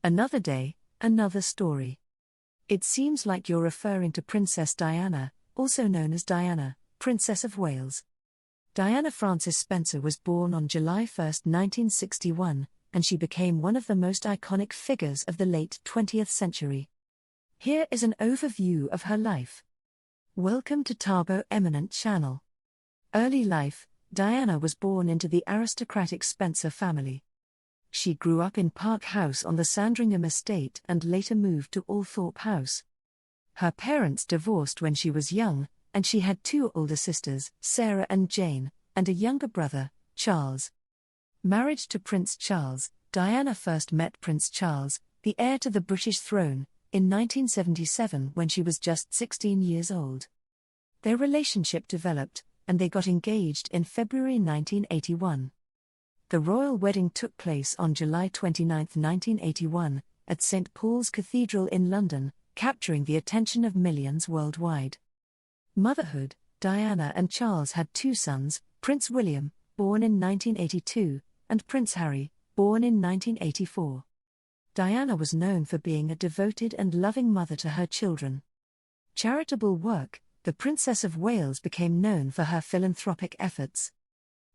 Another day, another story. It seems like you're referring to Princess Diana, also known as Diana, Princess of Wales. Diana Frances Spencer was born on July 1, 1961, and she became one of the most iconic figures of the late 20th century. Here is an overview of her life. Welcome to Tabo Eminent Channel. Early life. Diana was born into the aristocratic Spencer family. She grew up in Park House on the Sandringham estate and later moved to Althorpe House. Her parents divorced when she was young, and she had two older sisters, Sarah and Jane, and a younger brother, Charles. Married to Prince Charles, Diana first met Prince Charles, the heir to the British throne, in 1977 when she was just 16 years old. Their relationship developed, and they got engaged in February 1981. The royal wedding took place on July 29, 1981, at St. Paul's Cathedral in London, capturing the attention of millions worldwide. Motherhood. Diana and Charles had two sons, Prince William, born in 1982, and Prince Harry, born in 1984. Diana was known for being a devoted and loving mother to her children. Charitable work. The Princess of Wales became known for her philanthropic efforts.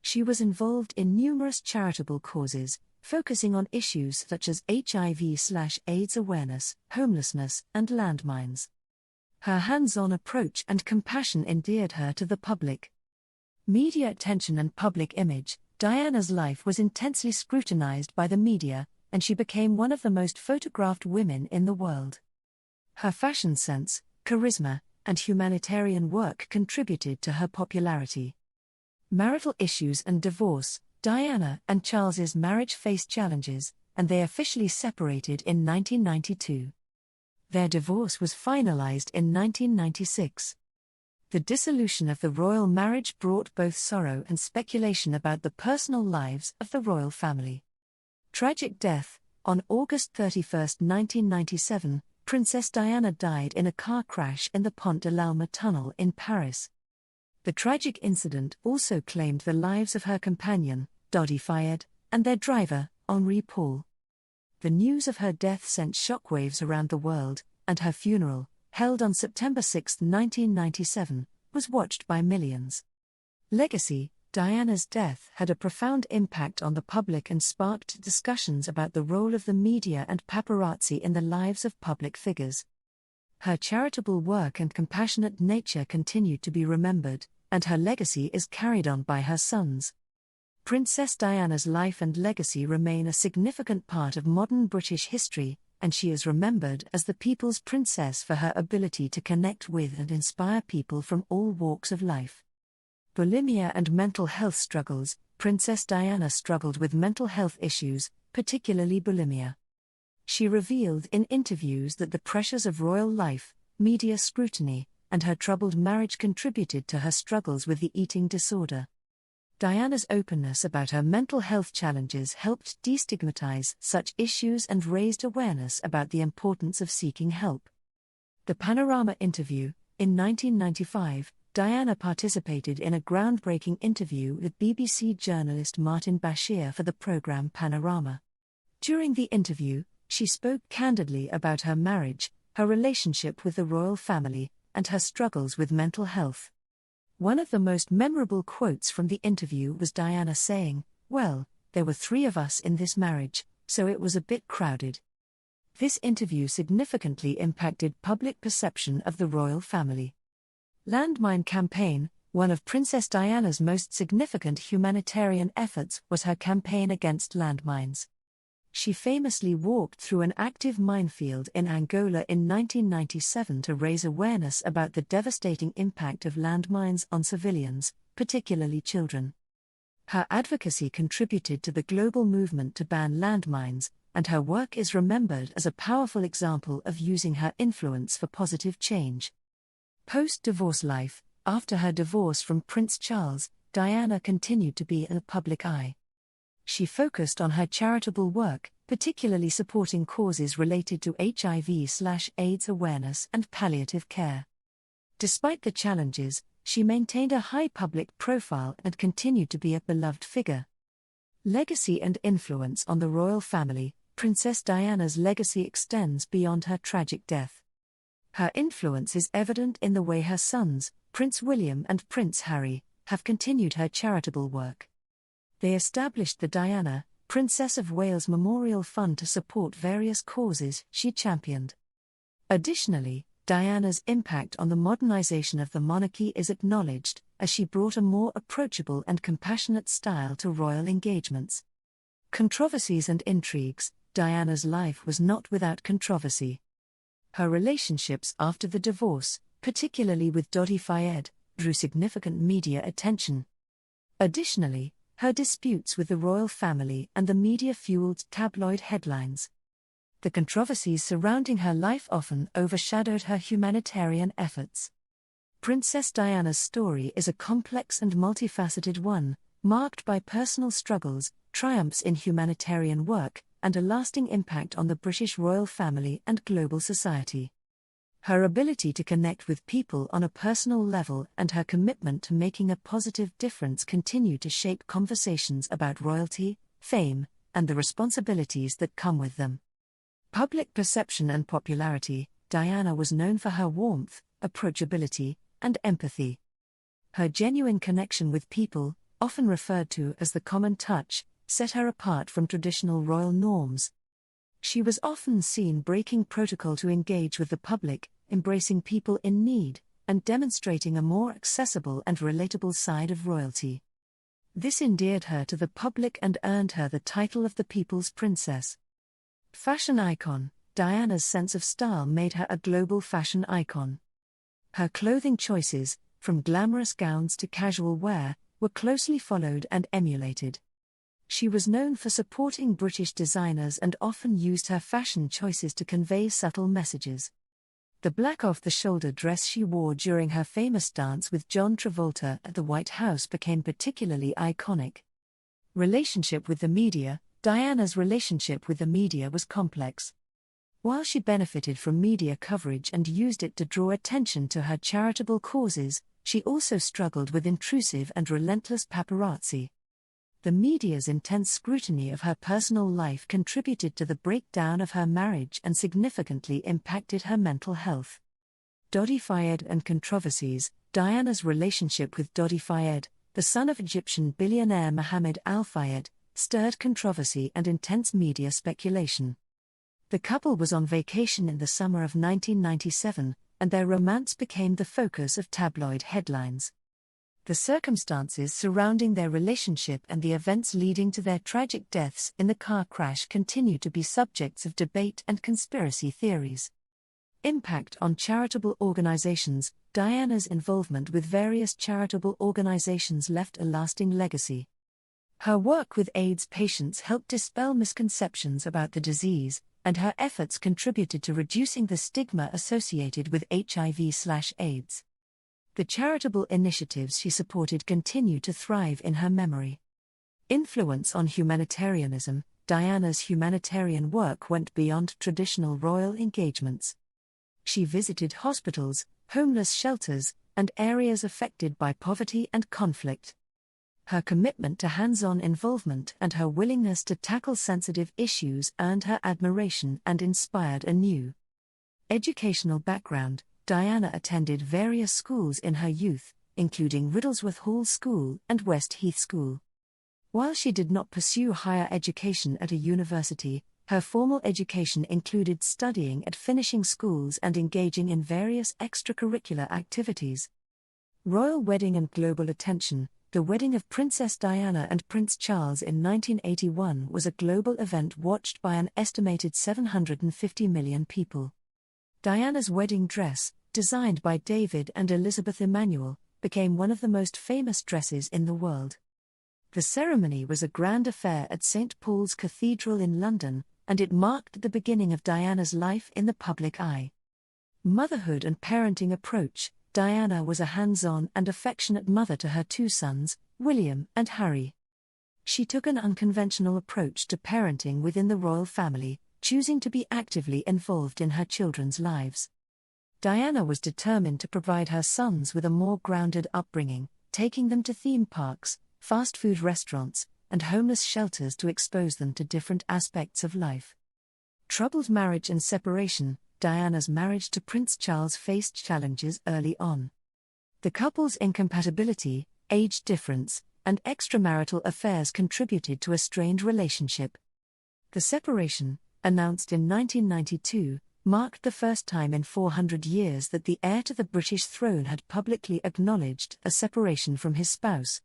She was involved in numerous charitable causes, focusing on issues such as HIV/AIDS awareness, homelessness, and landmines. Her hands-on approach and compassion endeared her to the public. Media attention and public image. Diana's life was intensely scrutinized by the media, and she became one of the most photographed women in the world. Her fashion sense, charisma, and humanitarian work contributed to her popularity. Marital issues and divorce. Diana and Charles's marriage faced challenges, and they officially separated in 1992. Their divorce was finalized in 1996. The dissolution of the royal marriage brought both sorrow and speculation about the personal lives of the royal family. Tragic death. On August 31, 1997, Princess Diana died in a car crash in the Pont de l'Alma tunnel in Paris. The tragic incident also claimed the lives of her companion, Dodi Fayed, and their driver, Henri Paul. The news of her death sent shockwaves around the world, and her funeral, held on September 6, 1997, was watched by millions. Legacy. Diana's death had a profound impact on the public and sparked discussions about the role of the media and paparazzi in the lives of public figures. Her charitable work and compassionate nature continued to be remembered, and her legacy is carried on by her sons. Princess Diana's life and legacy remain a significant part of modern British history, and she is remembered as the people's princess for her ability to connect with and inspire people from all walks of life. Bulimia and mental health struggles. Princess Diana struggled with mental health issues, particularly bulimia. She revealed in interviews that the pressures of royal life, media scrutiny, and her troubled marriage contributed to her struggles with the eating disorder. Diana's openness about her mental health challenges helped destigmatize such issues and raised awareness about the importance of seeking help. The Panorama interview. In 1995, Diana participated in a groundbreaking interview with BBC journalist Martin Bashir for the programme Panorama. During the interview, she spoke candidly about her marriage, her relationship with the royal family, and her struggles with mental health. One of the most memorable quotes from the interview was Diana saying, "Well, there were 3 of us in this marriage, so it was a bit crowded." This interview significantly impacted public perception of the royal family. Landmine campaign. One of Princess Diana's most significant humanitarian efforts was her campaign against landmines. She famously walked through an active minefield in Angola in 1997 to raise awareness about the devastating impact of landmines on civilians, particularly children. Her advocacy contributed to the global movement to ban landmines, and her work is remembered as a powerful example of using her influence for positive change. Post-divorce life. After her divorce from Prince Charles, Diana continued to be in the public eye. She focused on her charitable work, particularly supporting causes related to HIV/AIDS awareness and palliative care. Despite the challenges, she maintained a high public profile and continued to be a beloved figure. Legacy and influence on the royal family. Princess Diana's legacy extends beyond her tragic death. Her influence is evident in the way her sons, Prince William and Prince Harry, have continued her charitable work. They established the Diana, Princess of Wales Memorial Fund to support various causes she championed. Additionally, Diana's impact on the modernization of the monarchy is acknowledged, as she brought a more approachable and compassionate style to royal engagements. Controversies and intrigues. Diana's life was not without controversy. Her relationships after the divorce, particularly with Dodi Fayed, drew significant media attention. Additionally, her disputes with the royal family and the media fueled tabloid headlines. The controversies surrounding her life often overshadowed her humanitarian efforts. Princess Diana's story is a complex and multifaceted one, marked by personal struggles, triumphs in humanitarian work, and a lasting impact on the British royal family and global society. Her ability to connect with people on a personal level and her commitment to making a positive difference continue to shape conversations about royalty, fame, and the responsibilities that come with them. Public perception and popularity. Diana was known for her warmth, approachability, and empathy. Her genuine connection with people, often referred to as the common touch, set her apart from traditional royal norms. She was often seen breaking protocol to engage with the public, embracing people in need, and demonstrating a more accessible and relatable side of royalty. This endeared her to the public and earned her the title of the People's Princess. Fashion icon. Diana's sense of style made her a global fashion icon. Her clothing choices, from glamorous gowns to casual wear, were closely followed and emulated. She was known for supporting British designers and often used her fashion choices to convey subtle messages. The black off-the-shoulder dress she wore during her famous dance with John Travolta at the White House became particularly iconic. Relationship with the media. Diana's relationship with the media was complex. While she benefited from media coverage and used it to draw attention to her charitable causes, she also struggled with intrusive and relentless paparazzi. The media's intense scrutiny of her personal life contributed to the breakdown of her marriage and significantly impacted her mental health. Dodi Fayed and controversies. Diana's relationship with Dodi Fayed, the son of Egyptian billionaire Mohammed Al Fayed, stirred controversy and intense media speculation. The couple was on vacation in the summer of 1997, and their romance became the focus of tabloid headlines. The circumstances surrounding their relationship and the events leading to their tragic deaths in the car crash continue to be subjects of debate and conspiracy theories. Impact on charitable organizations. Diana's involvement with various charitable organizations left a lasting legacy. Her work with AIDS patients helped dispel misconceptions about the disease, and her efforts contributed to reducing the stigma associated with HIV/AIDS. The charitable initiatives she supported continue to thrive in her memory. Influence on humanitarianism. Diana's humanitarian work went beyond traditional royal engagements. She visited hospitals, homeless shelters, and areas affected by poverty and conflict. Her commitment to hands-on involvement and her willingness to tackle sensitive issues earned her admiration and inspired anew. Educational background. Diana attended various schools in her youth, including Riddlesworth Hall School and West Heath School. While she did not pursue higher education at a university, her formal education included studying at finishing schools and engaging in various extracurricular activities. Royal wedding and global attention. The wedding of Princess Diana and Prince Charles in 1981 was a global event watched by an estimated 750 million people. Diana's wedding dress, designed by David and Elizabeth Emanuel, became one of the most famous dresses in the world. The ceremony was a grand affair at St. Paul's Cathedral in London, and it marked the beginning of Diana's life in the public eye. Motherhood and parenting approach. Diana was a hands-on and affectionate mother to her two sons, William and Harry. She took an unconventional approach to parenting within the royal family, choosing to be actively involved in her children's lives. Diana was determined to provide her sons with a more grounded upbringing, taking them to theme parks, fast food restaurants, and homeless shelters to expose them to different aspects of life. Troubled marriage and separation. Diana's marriage to Prince Charles faced challenges early on. The couple's incompatibility, age difference, and extramarital affairs contributed to a strained relationship. The separation, announced in 1992, marked the first time in 400 years that the heir to the British throne had publicly acknowledged a separation from his spouse.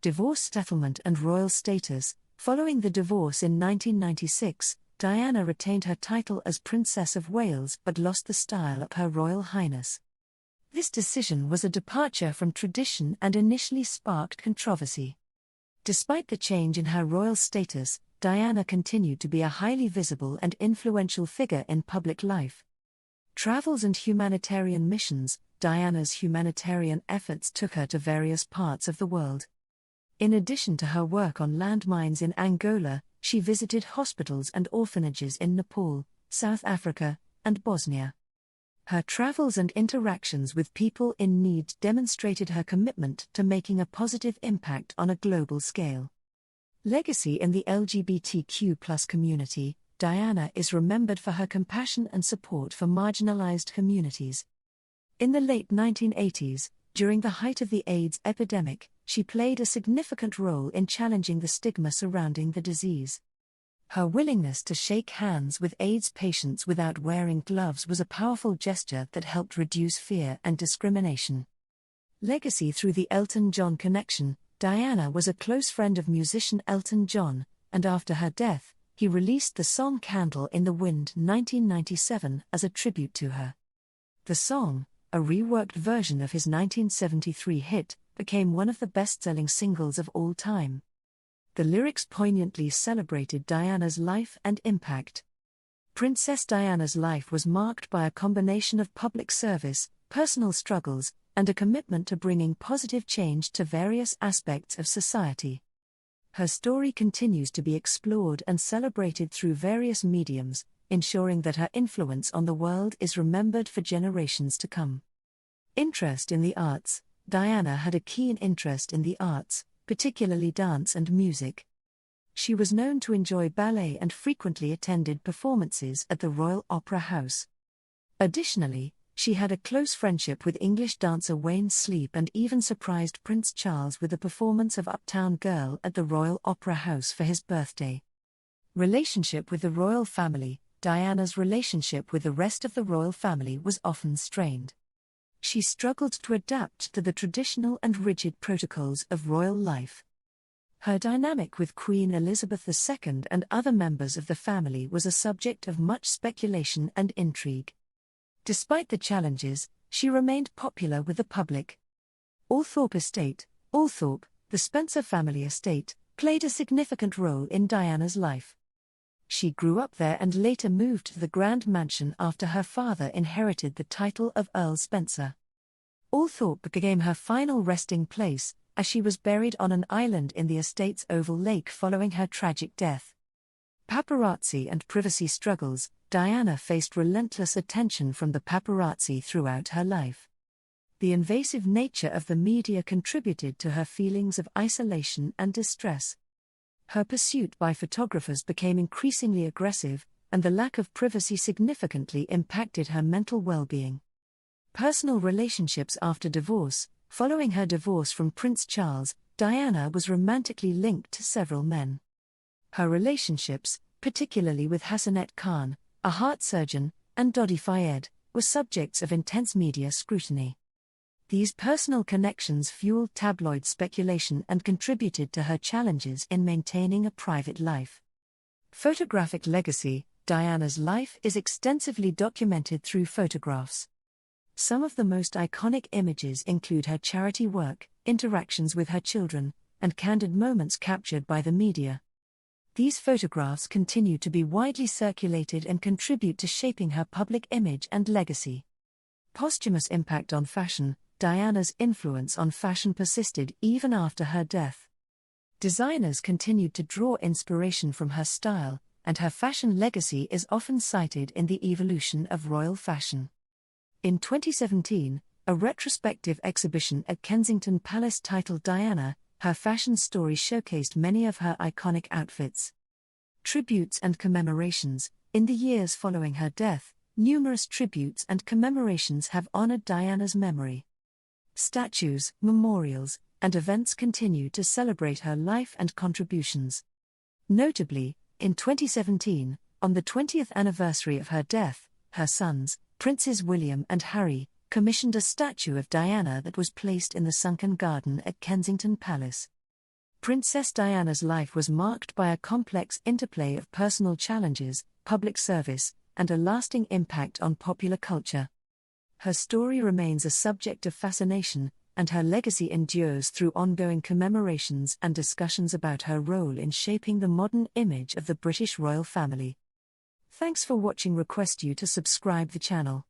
Divorce settlement and royal status. Following the divorce in 1996, Diana retained her title as Princess of Wales but lost the style of Her Royal Highness. This decision was a departure from tradition and initially sparked controversy. Despite the change in her royal status, Diana continued to be a highly visible and influential figure in public life. Travels and humanitarian missions. Diana's humanitarian efforts took her to various parts of the world. In addition to her work on landmines in Angola, she visited hospitals and orphanages in Nepal, South Africa, and Bosnia. Her travels and interactions with people in need demonstrated her commitment to making a positive impact on a global scale. Legacy in the LGBTQ+ community. Diana is remembered for her compassion and support for marginalized communities. In the late 1980s, during the height of the AIDS epidemic, she played a significant role in challenging the stigma surrounding the disease. Her willingness to shake hands with AIDS patients without wearing gloves was a powerful gesture that helped reduce fear and discrimination. Legacy through the Elton John connection. Diana was a close friend of musician Elton John, and after her death, he released the song Candle in the Wind 1997 as a tribute to her. The song, a reworked version of his 1973 hit, became one of the best-selling singles of all time. The lyrics poignantly celebrated Diana's life and impact. Princess Diana's life was marked by a combination of public service, personal struggles, and a commitment to bringing positive change to various aspects of society. Her story continues to be explored and celebrated through various mediums, ensuring that her influence on the world is remembered for generations to come. Interest in the arts. Diana had a keen interest in the arts, particularly dance and music. She was known to enjoy ballet and frequently attended performances at the Royal Opera House. Additionally, she had a close friendship with English dancer Wayne Sleep and even surprised Prince Charles with a performance of Uptown Girl at the Royal Opera House for his birthday. Relationship with the royal family. Diana's relationship with the rest of the royal family was often strained. She struggled to adapt to the traditional and rigid protocols of royal life. Her dynamic with Queen Elizabeth II and other members of the family was a subject of much speculation and intrigue. Despite the challenges, she remained popular with the public. Althorp Estate. Althorp, the Spencer family estate, played a significant role in Diana's life. She grew up there and later moved to the Grand Mansion after her father inherited the title of Earl Spencer. Althorp became her final resting place, as she was buried on an island in the estate's oval lake following her tragic death. Paparazzi and privacy struggles. Diana faced relentless attention from the paparazzi throughout her life. The invasive nature of the media contributed to her feelings of isolation and distress. Her pursuit by photographers became increasingly aggressive, and the lack of privacy significantly impacted her mental well-being. Personal relationships after divorce. Following her divorce from Prince Charles, Diana was romantically linked to several men. Her relationships, particularly with Hassanet Khan, a heart surgeon, and Dodi Fayed, were subjects of intense media scrutiny. These personal connections fueled tabloid speculation and contributed to her challenges in maintaining a private life. Photographic legacy. Diana's life is extensively documented through photographs. Some of the most iconic images include her charity work, interactions with her children, and candid moments captured by the media. These photographs continue to be widely circulated and contribute to shaping her public image and legacy. Posthumous impact on fashion. Diana's influence on fashion persisted even after her death. Designers continued to draw inspiration from her style, and her fashion legacy is often cited in the evolution of royal fashion. In 2017, a retrospective exhibition at Kensington Palace titled Diana, Her Fashion Story showcased many of her iconic outfits. Tributes and commemorations. In the years following her death, numerous tributes and commemorations have honored Diana's memory. Statues, memorials, and events continue to celebrate her life and contributions. Notably, in 2017, on the 20th anniversary of her death, her sons, Princes William and Harry, commissioned a statue of Diana that was placed in the sunken garden at Kensington Palace. Princess Diana's life was marked by a complex interplay of personal challenges, public service, and a lasting impact on popular culture. Her story remains a subject of fascination, and her legacy endures through ongoing commemorations and discussions about her role in shaping the modern image of the British royal family. Thanks for watching. Request you to subscribe the channel.